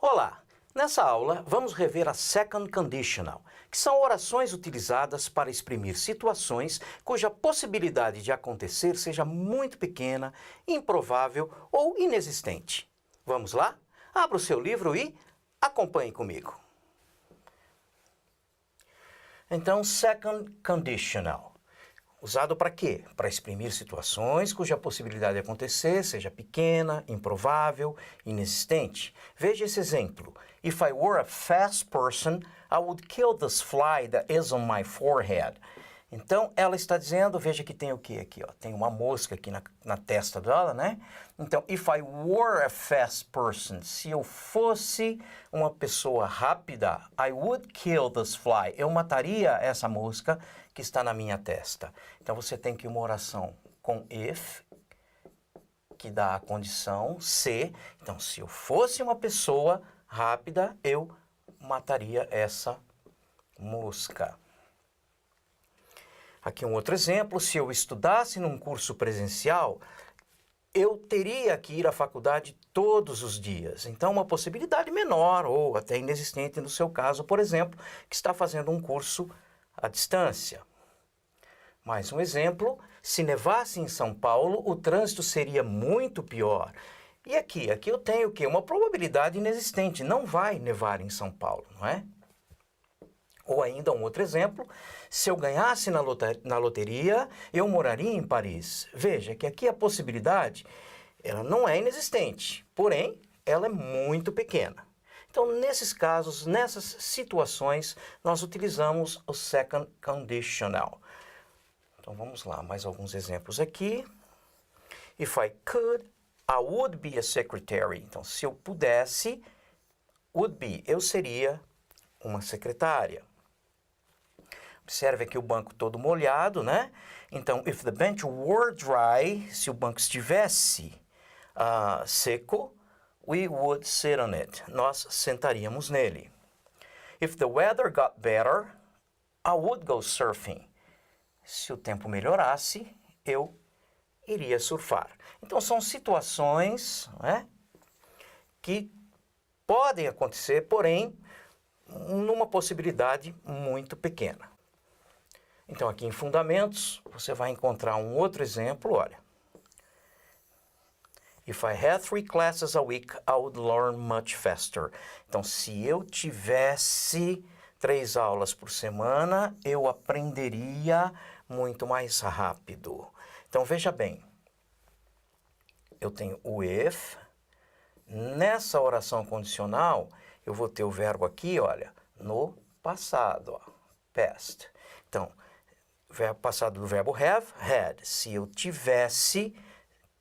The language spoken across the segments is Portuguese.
Olá! Nessa aula, vamos rever a Second Conditional, que são orações utilizadas para exprimir situações cuja possibilidade de acontecer seja muito pequena, improvável ou inexistente. Vamos lá? Abra o seu livro e acompanhe comigo. Então, Second Conditional. Usado para quê? Para exprimir situações cuja possibilidade de acontecer seja pequena, improvável, inexistente. Veja esse exemplo. If I were a fast person, I would kill this fly that is on my forehead. Então, ela está dizendo, veja que tem o que aqui, ó? Tem uma mosca aqui na testa dela, né? Então, if I were a fast person, se eu fosse uma pessoa rápida, I would kill this fly. Eu mataria essa mosca que está na minha testa. Então, você tem que uma oração com if, que dá a condição se. Então, se eu fosse uma pessoa rápida, eu mataria essa mosca. Aqui um outro exemplo, se eu estudasse num curso presencial, eu teria que ir à faculdade todos os dias. Então, uma possibilidade menor ou até inexistente no seu caso, por exemplo, que está fazendo um curso à distância. Mais um exemplo, se nevasse em São Paulo, o trânsito seria muito pior. E aqui eu tenho o quê? Uma probabilidade inexistente, não vai nevar em São Paulo, não é? Ou ainda um outro exemplo, se eu ganhasse na loteria, eu moraria em Paris. Veja que aqui a possibilidade, ela não é inexistente, porém, ela é muito pequena. Então, nesses casos, nessas situações, nós utilizamos o second conditional. Então, vamos lá, mais alguns exemplos aqui. If I could, I would be a secretary. Então, se eu pudesse, would be, eu seria uma secretária. Observe aqui o banco todo molhado, né? Então, if the bench were dry, se o banco estivesse seco, we would sit on it. Nós sentaríamos nele. If the weather got better, I would go surfing. Se o tempo melhorasse, eu iria surfar. Então, são situações, né, que podem acontecer, porém, numa possibilidade muito pequena. Então, aqui em Fundamentos, você vai encontrar um outro exemplo, olha. If I had 3 classes a week, I would learn much faster. Então, se eu tivesse 3 aulas por semana, eu aprenderia muito mais rápido. Então, veja bem. Eu tenho o if. Nessa oração condicional, eu vou ter o verbo aqui, olha, no passado, ó, past. Então, verbo passado do verbo have, had. Se eu tivesse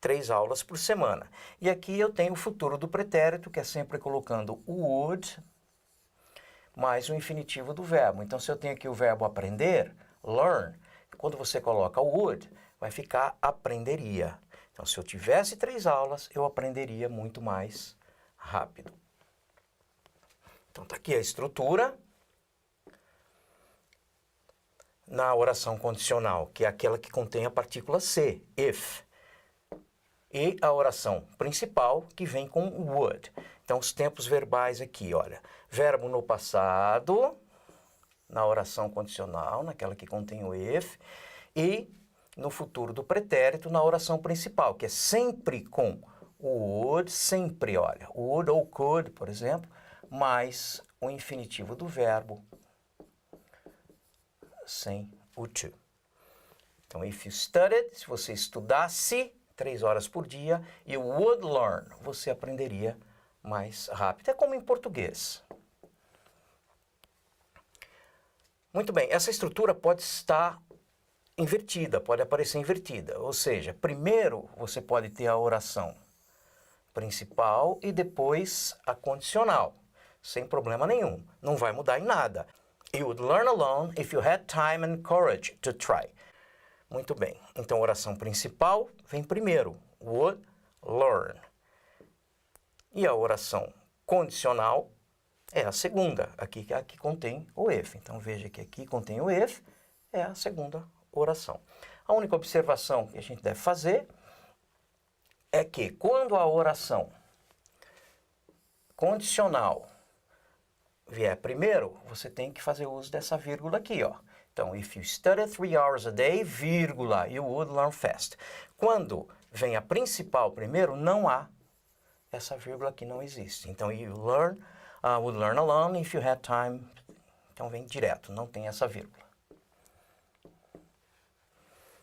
3 aulas por semana. E aqui eu tenho o futuro do pretérito, que é sempre colocando o would mais o infinitivo do verbo. Então, se eu tenho aqui o verbo aprender, learn, quando você coloca o would, vai ficar aprenderia. Então, se eu tivesse 3 aulas, eu aprenderia muito mais rápido. Então, está aqui a estrutura na oração condicional, que é aquela que contém a partícula se, if. E a oração principal, que vem com would. Então, os tempos verbais aqui, olha. Verbo no passado, na oração condicional, naquela que contém o if. E no futuro do pretérito, na oração principal, que é sempre com o would, sempre, olha. Would ou could, por exemplo, mais o infinitivo do verbo, sem o to. Então, if you studied, se você estudasse 3 horas por dia, you would learn, você aprenderia mais rápido. É como em português. Muito bem, essa estrutura pode estar invertida, pode aparecer invertida. Ou seja, primeiro você pode ter a oração principal e depois a condicional, sem problema nenhum. Não vai mudar em nada. You would learn alone if you had time and courage to try. Muito bem. Então, a oração principal vem primeiro. Would learn. E a oração condicional é a segunda. Aqui contém o if. Então, veja que aqui contém o if. É a segunda oração. A única observação que a gente deve fazer é que quando a oração condicional vier primeiro, você tem que fazer uso dessa vírgula aqui, ó. Então, if you study 3 hours a day, vírgula, you would learn fast. Quando vem a principal primeiro, não há essa vírgula aqui, não existe. Então, you would learn alone if you had time. Então, vem direto, não tem essa vírgula.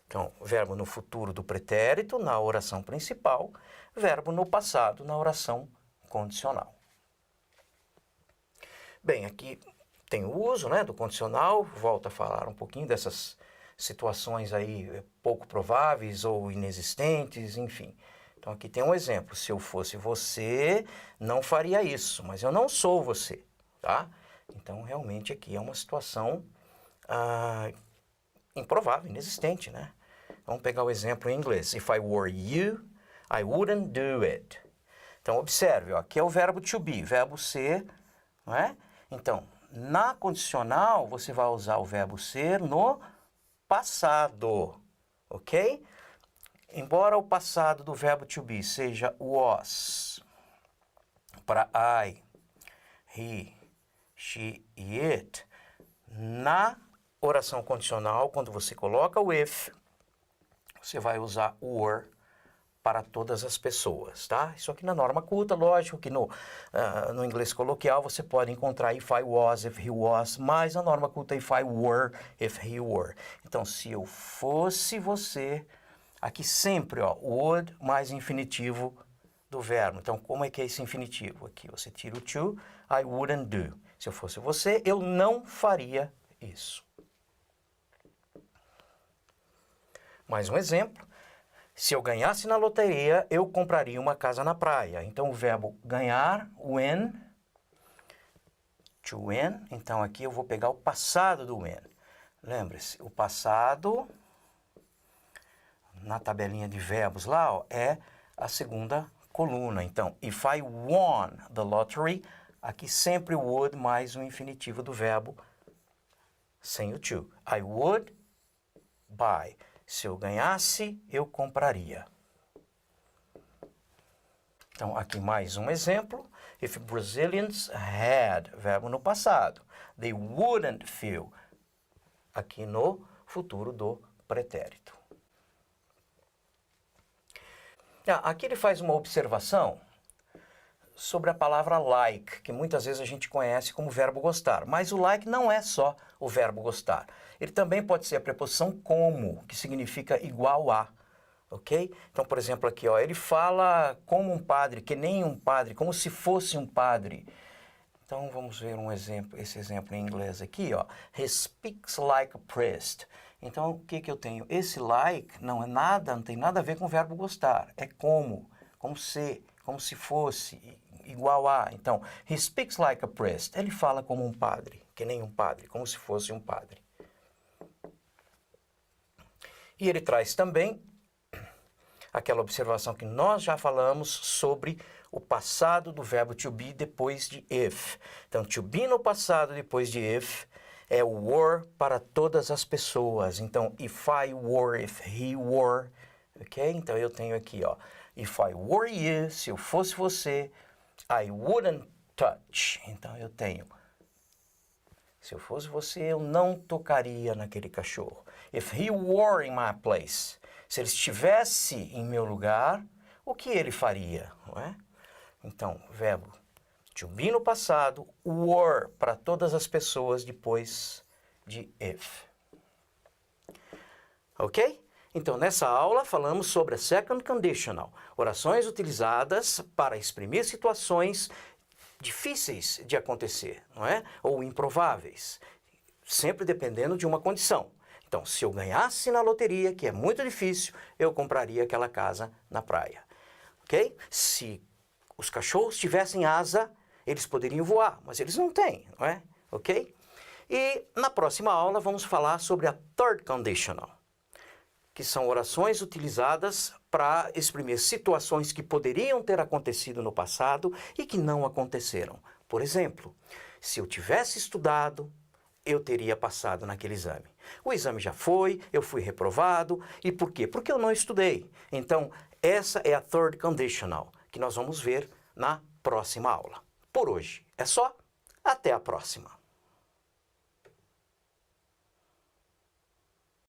Então, verbo no futuro do pretérito, na oração principal, verbo no passado, na oração condicional. Bem, aqui tem o uso, né, do condicional, volto a falar um pouquinho dessas situações aí pouco prováveis ou inexistentes, enfim. Então, aqui tem um exemplo. Se eu fosse você, não faria isso, mas eu não sou você, tá? Então, realmente, aqui é uma situação improvável, inexistente, né? Vamos pegar o exemplo em inglês. If I were you, I wouldn't do it. Então, observe, ó, aqui é o verbo to be, verbo ser, não é? Então, na condicional, você vai usar o verbo ser no passado, ok? Embora o passado do verbo to be seja was, para I, he, she e it, na oração condicional, quando você coloca o if, você vai usar o were para todas as pessoas, tá? Isso aqui na norma culta, lógico que no inglês coloquial você pode encontrar if I was, if he was, mas na norma culta if I were, if he were. Então, se eu fosse você, aqui sempre, ó, would mais infinitivo do verbo. Então, como é que é esse infinitivo? Aqui você tira o to, I wouldn't do. Se eu fosse você, eu não faria isso. Mais um exemplo. Se eu ganhasse na loteria, eu compraria uma casa na praia. Então, o verbo ganhar, win, to win. Então, aqui eu vou pegar o passado do win. Lembre-se, o passado, na tabelinha de verbos lá, ó, é a segunda coluna. Então, if I won the lottery, aqui sempre o would mais o infinitivo do verbo, sem o to. I would buy. Se eu ganhasse, eu compraria. Então, aqui mais um exemplo. If Brazilians had, verbo no passado, they wouldn't feel, aqui no futuro do pretérito. Aqui ele faz uma observação sobre a palavra like, que muitas vezes a gente conhece como verbo gostar. Mas o like não é só o verbo gostar. Ele também pode ser a preposição como, que significa igual a, ok? Então, por exemplo, aqui, ó, ele fala como um padre, que nem um padre, como se fosse um padre. Então, vamos ver um exemplo, esse exemplo em inglês aqui, ó. He speaks like a priest. Então, o que eu tenho? Esse like não é nada, não tem nada a ver com o verbo gostar. É como se fosse, igual a. Então, he speaks like a priest. Ele fala como um padre, que nem um padre, como se fosse um padre. E ele traz também aquela observação que nós já falamos sobre o passado do verbo to be depois de if. Então, to be no passado depois de if é o were para todas as pessoas. Então, if I were, if he were, ok? Então, eu tenho aqui, ó, if I were you, se eu fosse você, I wouldn't touch. Então, eu tenho, se eu fosse você, eu não tocaria naquele cachorro. If he were in my place, se ele estivesse em meu lugar, o que ele faria, não é? Então, verbo to be no passado, were para todas as pessoas depois de if. Ok? Então, nessa aula, falamos sobre a second conditional, orações utilizadas para exprimir situações difíceis de acontecer, não é? Ou improváveis, sempre dependendo de uma condição. Então, se eu ganhasse na loteria, que é muito difícil, eu compraria aquela casa na praia, ok? Se os cachorros tivessem asa, eles poderiam voar, mas eles não têm, não é? Ok? E na próxima aula vamos falar sobre a third conditional, que são orações utilizadas para exprimir situações que poderiam ter acontecido no passado e que não aconteceram. Por exemplo, se eu tivesse estudado, eu teria passado naquele exame. O exame já foi, eu fui reprovado. E por quê? Porque eu não estudei. Então, essa é a third conditional, que nós vamos ver na próxima aula. por hoje é só. Até a próxima!